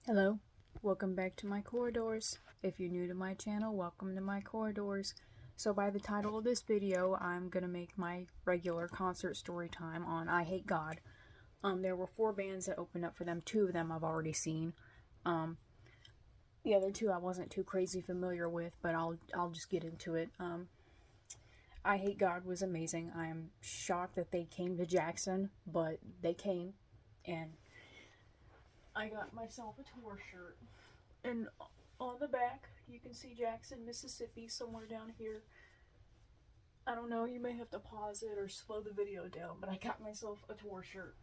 Hello, welcome back to my corridors. If you're new to my channel, welcome to my corridors. So by the title of this video, I'm gonna make my regular concert story time on Eyehategod. There were 4 bands that opened up for them. 2 of them I've already seen. The other 2 I wasn't too crazy familiar with, but I'll just get into it. Eyehategod was amazing. I am shocked that they came to Jackson, but they came, and I got myself a tour shirt, and on the back you can see Jackson, Mississippi somewhere down here. I don't know, you may have to pause it or slow the video down, but I got myself a tour shirt,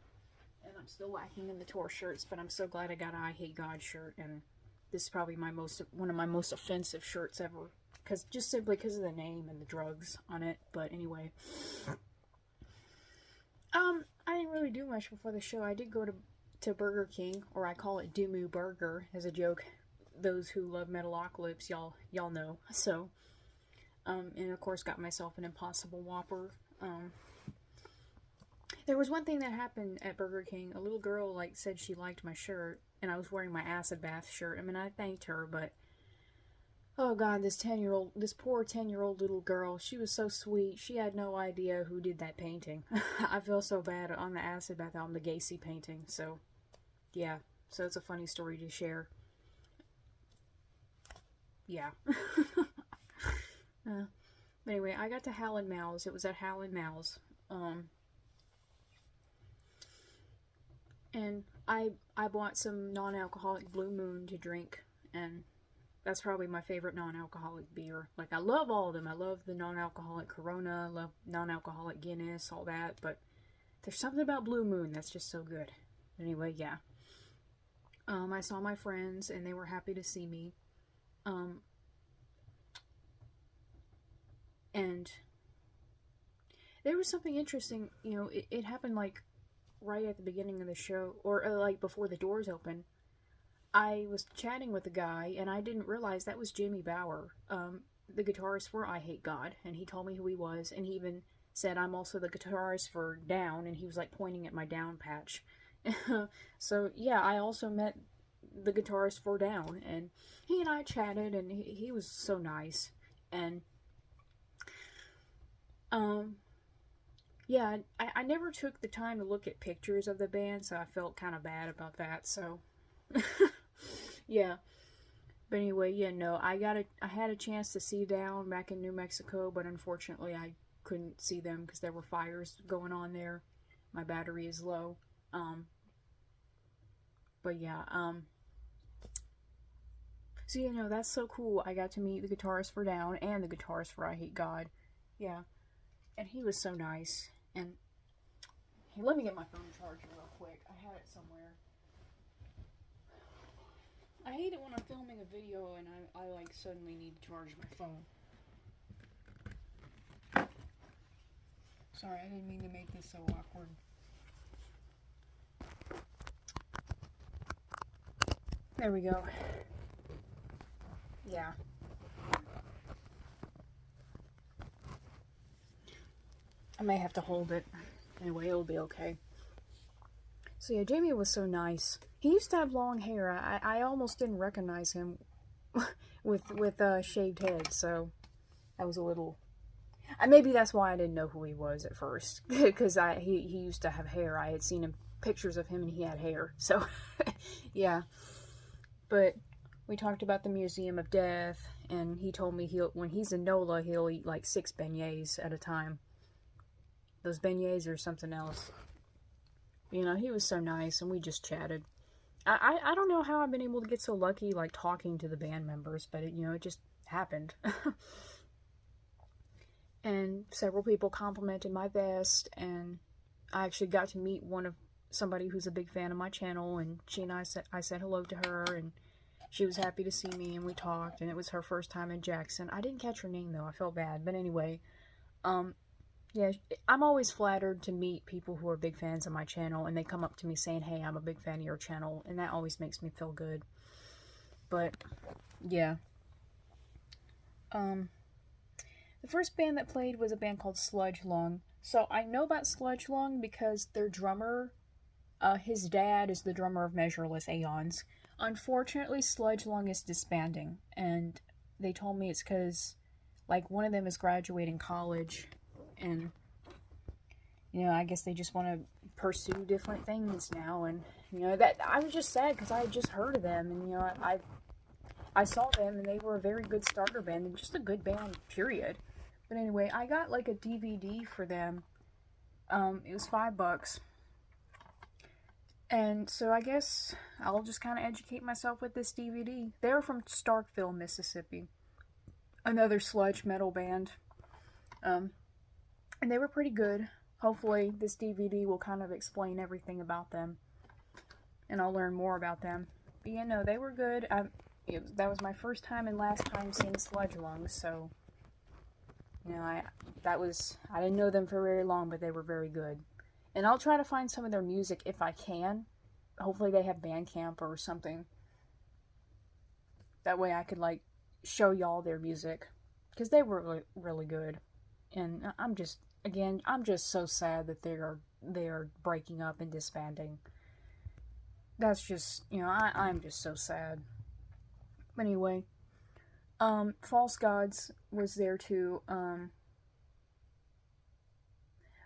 and I'm still lacking in the tour shirts, but I'm so glad I got an Eyehategod shirt, and this is probably one of my most offensive shirts ever, just simply because of the name and the drugs on it. But anyway, I didn't really do much before the show. I did go to Burger King, or I call it Dimu Burger as a joke. Those who love Metalocalypse, y'all know. So, and of course got myself an Impossible Whopper. There was one thing that happened at Burger King. A little girl said she liked my shirt, and I was wearing my acid bath shirt. I mean, I thanked her, but oh god, this poor 10-year-old little girl, she was so sweet. She had no idea who did that painting. I feel so bad on the acid bath album, the Gacy painting. So, yeah. So it's a funny story to share. Yeah. But anyway, I got to Hal & Mal's. It was at Hal & Mal's. And I bought some non-alcoholic Blue Moon to drink, and that's probably my favorite non-alcoholic beer. I love all of them. I love the non-alcoholic Corona, love non-alcoholic Guinness, all that, but there's something about Blue Moon that's just so good. Anyway, yeah. I saw my friends, and they were happy to see me. And there was something interesting, it happened right at the beginning of the show, or before the doors open. I was chatting with a guy, and I didn't realize that was Jimmy Bauer, the guitarist for Eyehategod, and he told me who he was, and he even said I'm also the guitarist for Down, and he was pointing at my Down patch. So yeah, I also met the guitarist for Down, and he and I chatted, and he was so nice. And yeah, I never took the time to look at pictures of the band, so I felt kind of bad about that. So yeah, but anyway, yeah, no, I had a chance to see Down back in New Mexico, but unfortunately I couldn't see them because there were fires going on there. My battery is low. But yeah, so that's so cool. I got to meet the guitarist for Down and the guitarist for Eyehategod. Yeah, and he was so nice. And hey, let me get my phone charger real quick. I had it somewhere. I hate it when I'm filming a video and I suddenly need to charge my phone. Sorry, I didn't mean to make this so awkward. There we go. Yeah. I may have to hold it. Anyway, it'll be okay. So yeah, Jamie was so nice. He used to have long hair. I almost didn't recognize him with shaved head, so that was a little... maybe that's why I didn't know who he was at first, because he used to have hair. I had seen pictures of him and he had hair, so yeah. But we talked about the Museum of Death, and he told me when he's in NOLA, he'll eat 6 beignets at a time. Those beignets are something else. He was so nice, and we just chatted. I don't know how I've been able to get so lucky, talking to the band members, but it just happened. And several people complimented my vest, and I actually got to meet somebody who's a big fan of my channel, and I said hello to her, and she was happy to see me, and we talked, and it was her first time in Jackson. I didn't catch her name, though. I felt bad, but anyway, yeah, I'm always flattered to meet people who are big fans of my channel, and they come up to me saying, hey, I'm a big fan of your channel, and that always makes me feel good. But, yeah. The first band that played was a band called SludgeLung. So I know about SludgeLung because their drummer His dad is the drummer of Measureless Aeons. Unfortunately, SludgeLung is disbanding, and they told me it's because, like, one of them is graduating college, and, you know, I guess they just want to pursue different things now, and, you know, that, I was just sad, because I had just heard of them, and, you know, I saw them, and they were a very good starter band, and just a good band, period. But anyway, I got, like, a DVD for them. It was $5. And so I guess I'll just kind of educate myself with this DVD. They're from Starkville, Mississippi. Another sludge metal band. And they were pretty good. Hopefully this DVD will kind of explain everything about them. And I'll learn more about them. But yeah, no, they were good. That was my first time and last time seeing SludgeLung, so... You know, I didn't know them for very long, but they were very good. And I'll try to find some of their music if I can. Hopefully they have Bandcamp or something. That way I could, like, show y'all their music. Because they were really, really good. And I'm just so sad that they are breaking up and disbanding. That's just, you know, I'm just so sad. But anyway, False Gods was there too.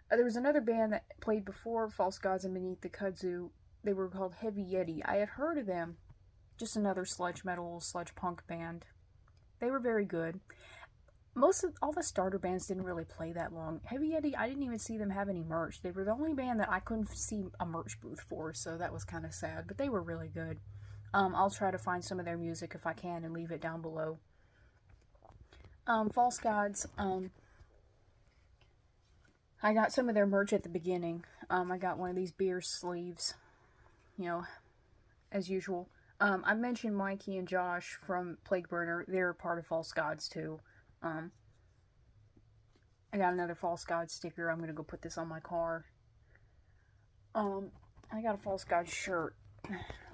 There was another band that played before False Gods and Beneath the Kudzu. They were called Hvy Yeti. I had heard of them. Just another sludge metal, sludge punk band. They were very good. All the starter bands didn't really play that long. Hvy Yeti, I didn't even see them have any merch. They were the only band that I couldn't see a merch booth for, so that was kind of sad. But they were really good. I'll try to find some of their music if I can and leave it down below. False Gods, I got some of their merch at the beginning. I got one of these beer sleeves, you know, as usual. I mentioned Mikey and Josh from Plague Burner. They're part of False Gods, too. I got another False Gods sticker. I'm going to go put this on my car. I got a False Gods shirt.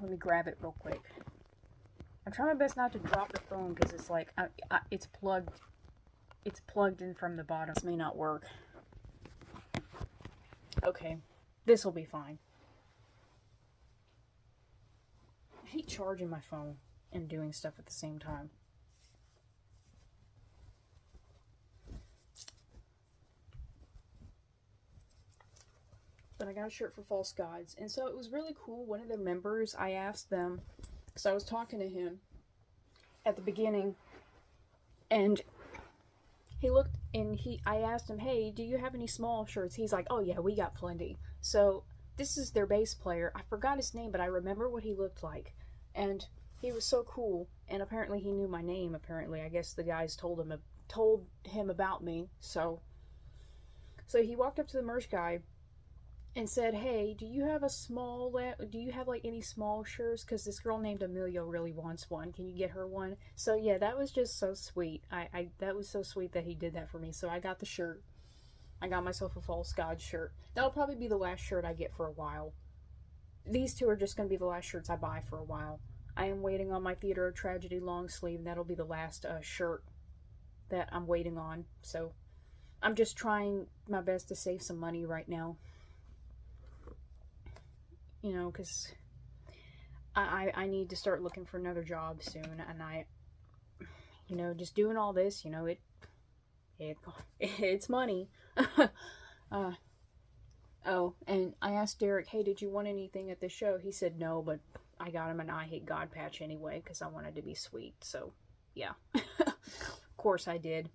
Let me grab it real quick. I'm trying my best not to drop the phone because it's like, it's plugged in from the bottom. This may not work. Okay, this will be fine. I hate charging my phone and doing stuff at the same time. But I got a shirt for False Gods, and so it was really cool. One of the members, I asked them, because I was talking to him at the beginning, and he looked, and I asked him, hey, do you have any small shirts? He's like, oh yeah, we got plenty. So, this is their bass player. I forgot his name, but I remember what he looked like. And he was so cool, and apparently he knew my name, apparently. I guess the guys told him about me, so he walked up to the merch guy and said, hey, do you have like any small shirts? Because this girl named Amelia really wants one. Can you get her one? So yeah, that was just so sweet. That was so sweet that he did that for me. So I got the shirt. I got myself a False God shirt. That'll probably be the last shirt I get for a while. These two are just going to be the last shirts I buy for a while. I am waiting on my Theater of Tragedy long sleeve, and that'll be the last shirt that I'm waiting on. So I'm just trying my best to save some money right now. You know, because I need to start looking for another job soon, and you know, just doing all this, you know, it's money. Oh, and I asked Derek, hey, did you want anything at the show? He said no, but I got him an Eyehategod patch anyway, because I wanted to be sweet, so, yeah. Of course I did.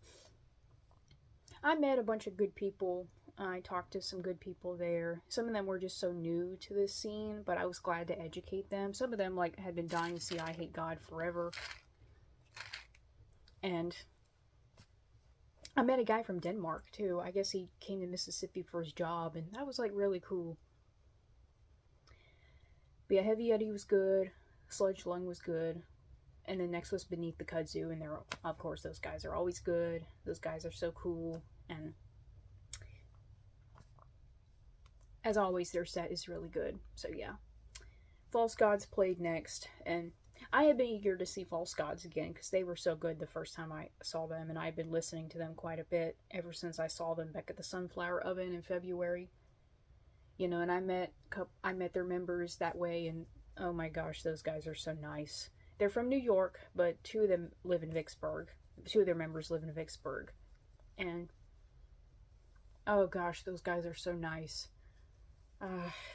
I met a bunch of good people. I talked to some good people there. Some of them were just so new to this scene, but I was glad to educate them. Some of them, like, had been dying to see Eyehategod forever. And I met a guy from Denmark, too. I guess he came to Mississippi for his job, and that was, like, really cool. But yeah, Hvy Yeti was good. SludgeLung was good. And then next was Beneath the Kudzu, and of course, those guys are always good. Those guys are so cool, and as always, their set is really good. So yeah. False Gods played next, and I had been eager to see False Gods again, because they were so good the first time I saw them, and I've been listening to them quite a bit ever since I saw them back at the Sunflower Oven in February. you know, and I met their members that way, and oh my gosh, those guys are so nice. They're from New York, but two of them live in Vicksburg. Two of their members live in Vicksburg, and oh gosh, those guys are so nice.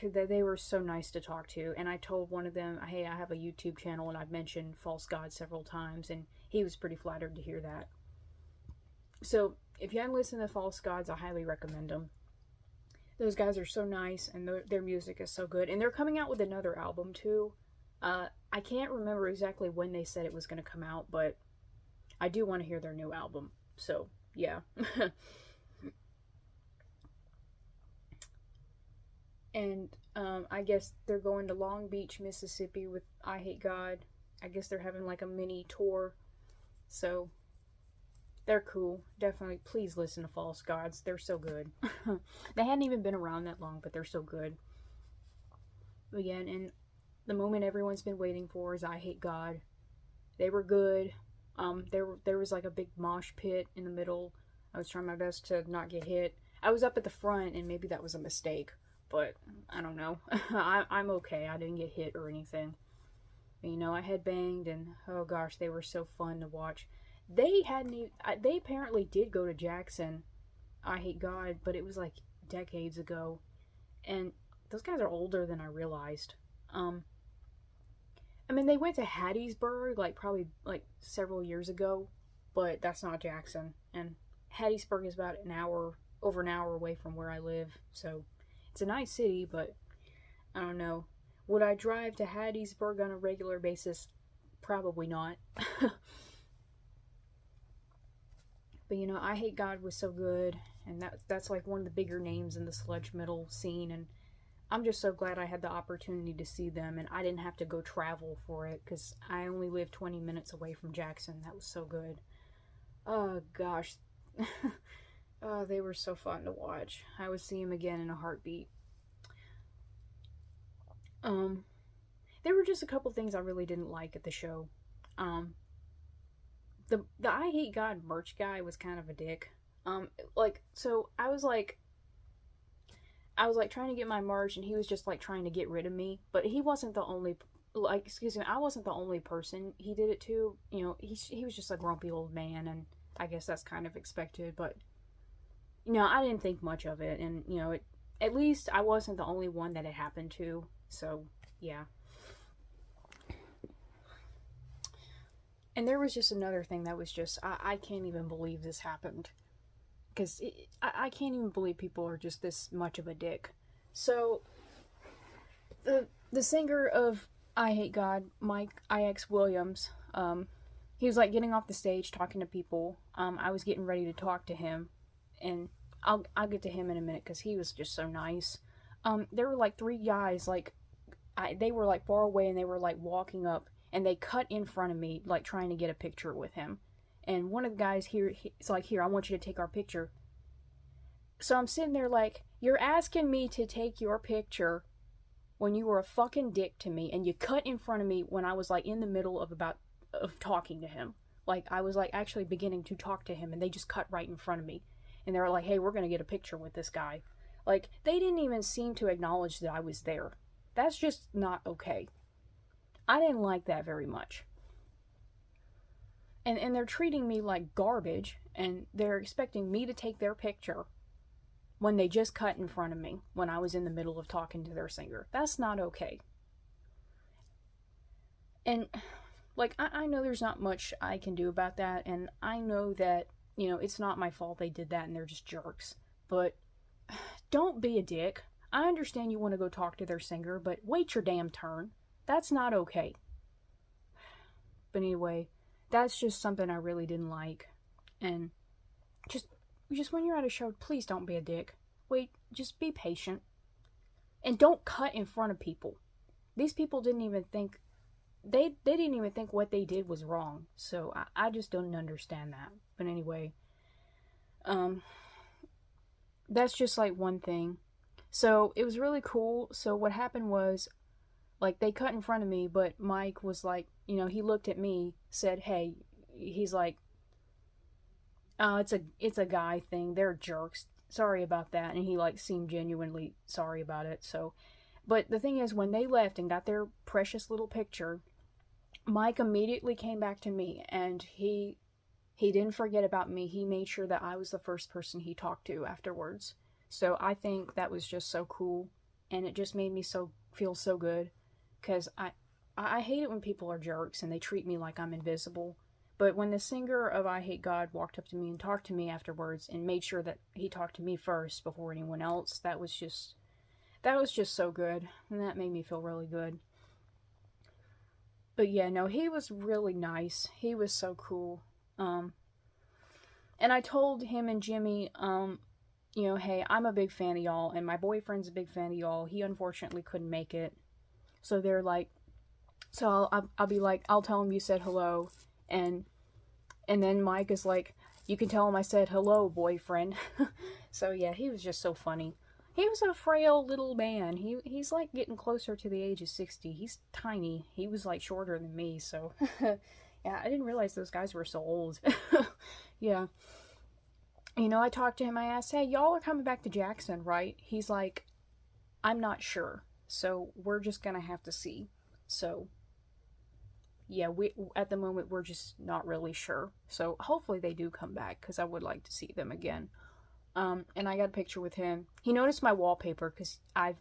They were so nice to talk to, and I told one of them, hey, I have a YouTube channel, and I've mentioned false gods several times, and he was pretty flattered to hear that. So, if you haven't listened to false gods, I highly recommend them. Those guys are so nice, and their music is so good, and they're coming out with another album, too. I can't remember exactly when they said it was going to come out, but I do want to hear their new album, so, yeah. And I guess they're going to Long Beach, Mississippi with Eyehategod. I guess they're having like a mini tour. So they're cool. Definitely, please listen to False Gods. They're so good. They hadn't even been around that long, but they're so good. Again, and the moment everyone's been waiting for is Eyehategod. They were good. There was like a big mosh pit in the middle. I was trying my best to not get hit. I was up at the front, and maybe that was a mistake. But, I don't know. I'm okay. I didn't get hit or anything. But, you know, I headbanged, and oh gosh, they were so fun to watch. They apparently did go to Jackson, Eyehategod, but it was like decades ago. And those guys are older than I realized. I mean, they went to Hattiesburg, like, probably, like, several years ago. But that's not Jackson. And Hattiesburg is about over an hour away from where I live, so... It's a nice city, but I don't know. Would I drive to Hattiesburg on a regular basis? Probably not. But you know, Eyehategod was so good, and that's like one of the bigger names in the sludge metal scene, and I'm just so glad I had the opportunity to see them, and I didn't have to go travel for it, because I only live 20 minutes away from Jackson. That was so good. Oh gosh. Oh, they were so fun to watch. I would see them again in a heartbeat. There were just a couple things I really didn't like at the show. The Eyehategod merch guy was kind of a dick. So I was like trying to get my merch, and he was just like trying to get rid of me. But he wasn't the only, I wasn't the only person he did it to. You know, he was just a grumpy old man, and I guess that's kind of expected, but... You know, I didn't think much of it, and, you know, at least I wasn't the only one that it happened to, so, yeah. And there was just another thing that was just, I can't even believe this happened, because I can't even believe people are just this much of a dick. So, the singer of Eyehategod, Mike IX Williams, he was, like, getting off the stage, talking to people. I was getting ready to talk to him, and I'll get to him in a minute, because he was just so nice. There were, like, three guys, like, they were, like, far away, and they were, like, walking up, and they cut in front of me, like, trying to get a picture with him. And one of the guys here, it's like, here, I want you to take our picture. So I'm sitting there like, you're asking me to take your picture when you were a fucking dick to me, and you cut in front of me when I was, like, in the middle of talking to him. Like, I was, like, actually beginning to talk to him, and they just cut right in front of me. And they were like, hey, we're going to get a picture with this guy. Like, they didn't even seem to acknowledge that I was there. That's just not okay. I didn't like that very much. And they're treating me like garbage, and they're expecting me to take their picture when they just cut in front of me when I was in the middle of talking to their singer. That's not okay. And, like, I know there's not much I can do about that, and I know that, you know, it's not my fault they did that and they're just jerks. But don't be a dick. I understand you want to go talk to their singer, but wait your damn turn. That's not okay. But anyway, that's just something I really didn't like. And just when you're at a show, please don't be a dick. Wait, just be patient. And don't cut in front of people. These people didn't even think, they didn't even think what they did was wrong. So I just don't understand that. But anyway, that's just like one thing. So it was really cool. So what happened was, like, they cut in front of me, but Mike was like, you know, he looked at me, said, hey, he's like, it's a guy thing, they're jerks. sorry about that. And he, like, seemed genuinely sorry about it. So, but the thing is, when they left and got their precious little picture, Mike immediately came back to me, and he didn't forget about me. He made sure that I was the first person he talked to afterwards. So I think that was just so cool, and it just made me feel so good, because I hate it when people are jerks and they treat me like I'm invisible. But when the singer of Eyehategod walked up to me and talked to me afterwards and made sure that he talked to me first before anyone else, that was just so good, and that made me feel really good. But yeah, no, he was really nice. He was so cool. And I told him and Jimmy, you know, hey, I'm a big fan of y'all, and my boyfriend's a big fan of y'all. He unfortunately couldn't make it. So they're like, so I'll be like, I'll tell him you said hello, and then Mike is like, you can tell him I said hello, boyfriend. So yeah, he was just so funny. He was a frail little man. He's like getting closer to the age of 60. He's tiny. He was like shorter than me, so yeah, I didn't realize those guys were so old. Yeah. You know, I talked to him, I asked, hey, y'all are coming back to Jackson, right? He's like, I'm not sure. So we're just gonna have to see. So yeah, at the moment we're just not really sure. So hopefully they do come back, because I would like to see them again. And I got a picture with him. He noticed my wallpaper, because I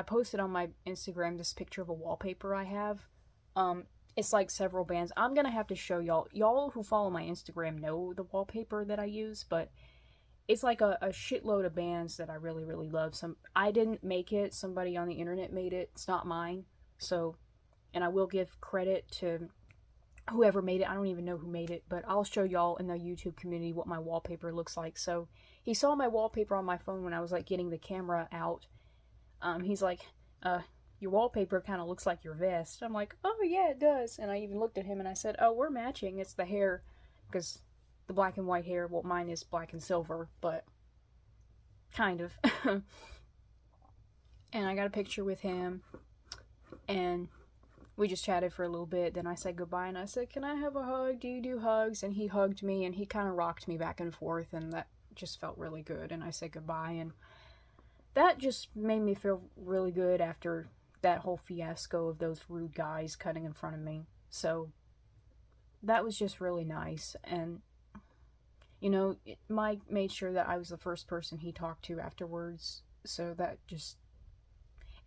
posted on my Instagram this picture of a wallpaper I have. It's like several bands. I'm gonna have to show y'all. Y'all who follow my Instagram know the wallpaper that I use, but it's like a shitload of bands that I really, really love. I didn't make it. Somebody on the internet made it. It's not mine. So, and I will give credit to whoever made it. I don't even know who made it, but I'll show y'all in the YouTube community what my wallpaper looks like. So he saw my wallpaper on my phone when I was like getting the camera out. He's like, your wallpaper kind of looks like your vest. I'm like, oh yeah, it does. And I even looked at him and I said, oh, we're matching. It's the hair, because the black and white hair, well, mine is black and silver, but kind of. And I got a picture with him, and we just chatted for a little bit. Then I said goodbye, and I said, can I have a hug? Do you do hugs? And he hugged me, and he kind of rocked me back and forth, and that just felt really good. And I said goodbye, and that just made me feel really good after that whole fiasco of those rude guys cutting in front of me. So that was just really nice. And you know, Mike made sure that I was the first person he talked to afterwards. So that just,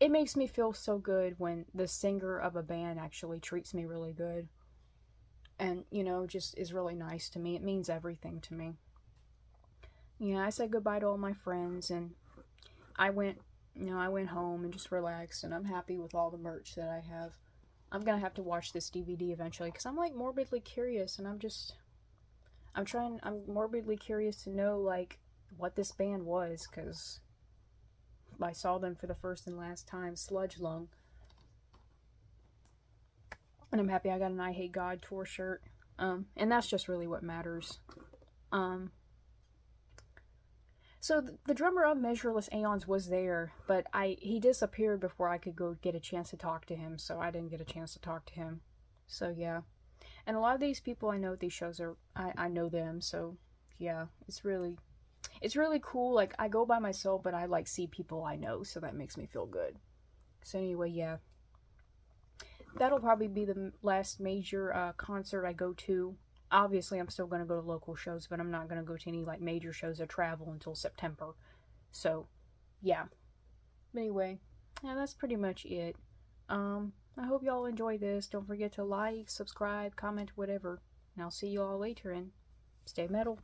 it makes me feel so good when the singer of a band actually treats me really good. And, you know, just is really nice to me. It means everything to me. You know, I said goodbye to all my friends, and I went home and just relaxed, and I'm happy with all the merch that I have. I'm gonna have to watch this DVD eventually, because I'm like morbidly curious, and I'm morbidly curious to know, like, what this band was, because I saw them for the first and last time, SludgeLung. And I'm happy I got an Eyehategod tour shirt. And that's just really what matters. So the drummer of Measureless Aeons was there, but he disappeared before I could go get a chance to talk to him, so I didn't get a chance to talk to him. So yeah. And a lot of these people I know at these shows I know them, so yeah, it's really cool. Like, I go by myself, but I like see people I know, so that makes me feel good. So anyway, yeah, that'll probably be the last major concert I go to. Obviously, I'm still going to go to local shows, but I'm not going to go to any like major shows or travel until September. So yeah, but anyway, yeah, that's pretty much it. I hope y'all enjoy this. Don't forget to like, subscribe, comment, whatever. And I'll see you all later, and stay metal.